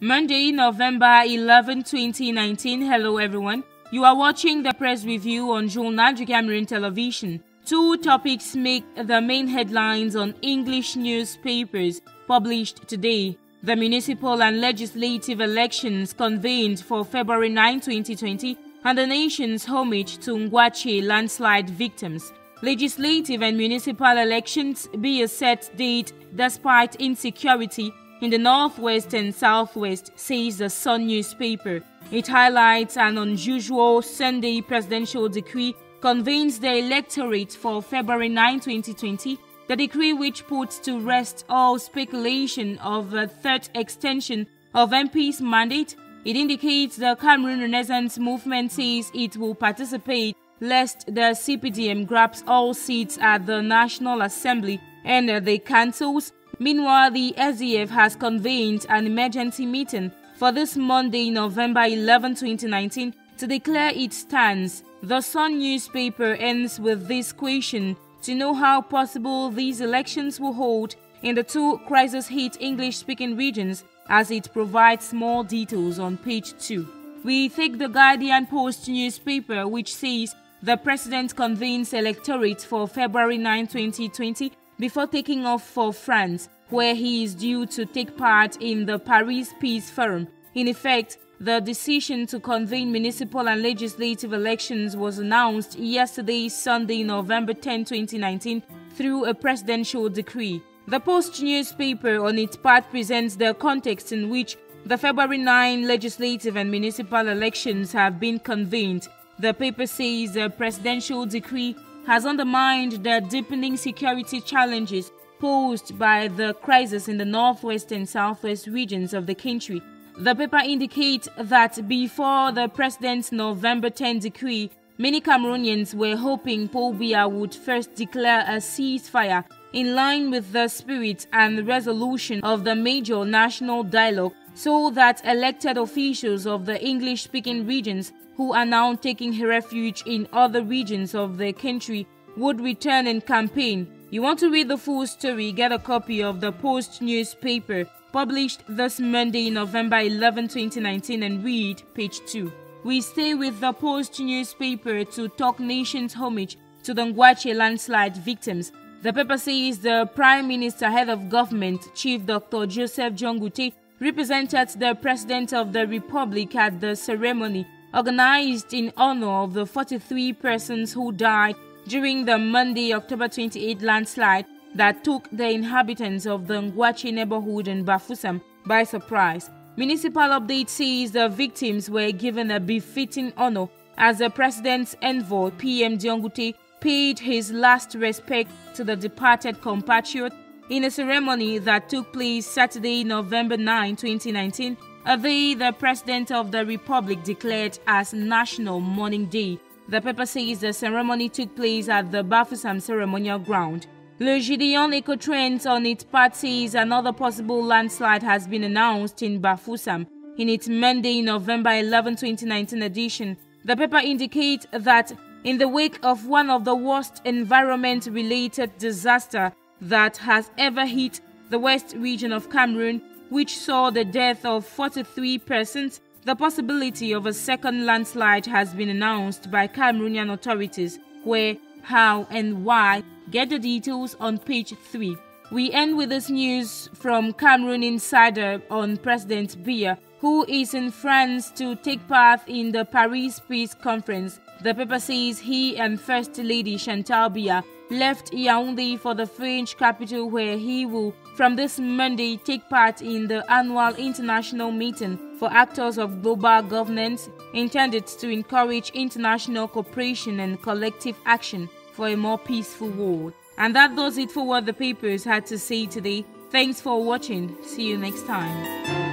Monday, November 11, 2019. Hello everyone. You are watching the press review on Journal du Cameroon television. Two topics make the main headlines on English newspapers published today. The municipal and legislative elections convened for February 9, 2020 and the nation's homage to Gouatchie landslide victims. Legislative and municipal elections be a set date despite insecurity in the northwest and southwest, says the Sun newspaper. It highlights an unusual Sunday presidential decree convenes the electorate for February 9, 2020, the decree which puts to rest all speculation of a third extension of MP's mandate. It indicates the Cameroon Renaissance movement says it will participate lest the CPDM grabs all seats at the National Assembly and the councils. Meanwhile, the SDF has convened an emergency meeting for this Monday, November 11, 2019, to declare its stance. The Sun newspaper ends with this question: to know how possible these elections will hold in the two crisis-hit English-speaking regions, as it provides more details on page 2. We take the Guardian Post newspaper, which says the president convenes electorate for February 9, 2020, before taking off for France, where he is due to take part in the Paris Peace Forum. In effect, the decision to convene municipal and legislative elections was announced yesterday, Sunday, November 10, 2019, through a presidential decree. The Post newspaper, on its part, presents the context in which the February 9 legislative and municipal elections have been convened. The paper says the presidential decree has undermined the deepening security challenges posed by the crisis in the northwest and southwest regions of the country. The paper indicates that before the president's November 10 decree, many Cameroonians were hoping Paul Biya would first declare a ceasefire in line with the spirit and resolution of the major national dialogue, so that elected officials of the English-speaking regions who are now taking refuge in other regions of the country would return and campaign. You want to read the full story? Get a copy of the Post newspaper published this Monday, November 11, 2019, and read page 2. We stay with the Post newspaper to talk nation's homage to the Gouatchie landslide victims. The paper says the Prime Minister, head of government, Chief Dr. Joseph Gouatchie, represented the President of the Republic at the ceremony organized in honor of the 43 persons who died during the Monday, October 28 landslide that took the inhabitants of the Gouatchie neighborhood in Bafoussam by surprise. Municipal update says the victims were given a befitting honor as the President's envoy, PM Gouatchie, paid his last respect to the departed compatriot in a ceremony that took place Saturday, November 9, 2019, a day the President of the Republic declared as National Mourning Day. The paper says the ceremony took place at the Bafoussam ceremonial ground. Le Gideon Ecotrends, on its part, says another possible landslide has been announced in Bafoussam. In its Monday, November 11, 2019 edition, the paper indicates that in the wake of one of the worst environment-related disaster that has ever hit the west region of Cameroon, which saw the death of 43 persons, the possibility of a second landslide has been announced by Cameroonian authorities. Where, how, and why? Get the details on page 3. We end with this news from Cameroon Insider on President Biya, who is in France to take part in the Paris Peace Conference. The paper says he and First Lady Chantal Biya left Yaoundé for the French capital, where he will, from this Monday, take part in the annual international meeting for actors of global governance intended to encourage international cooperation and collective action for a more peaceful world. And that does it for what the papers had to say today. Thanks for watching. See you next time.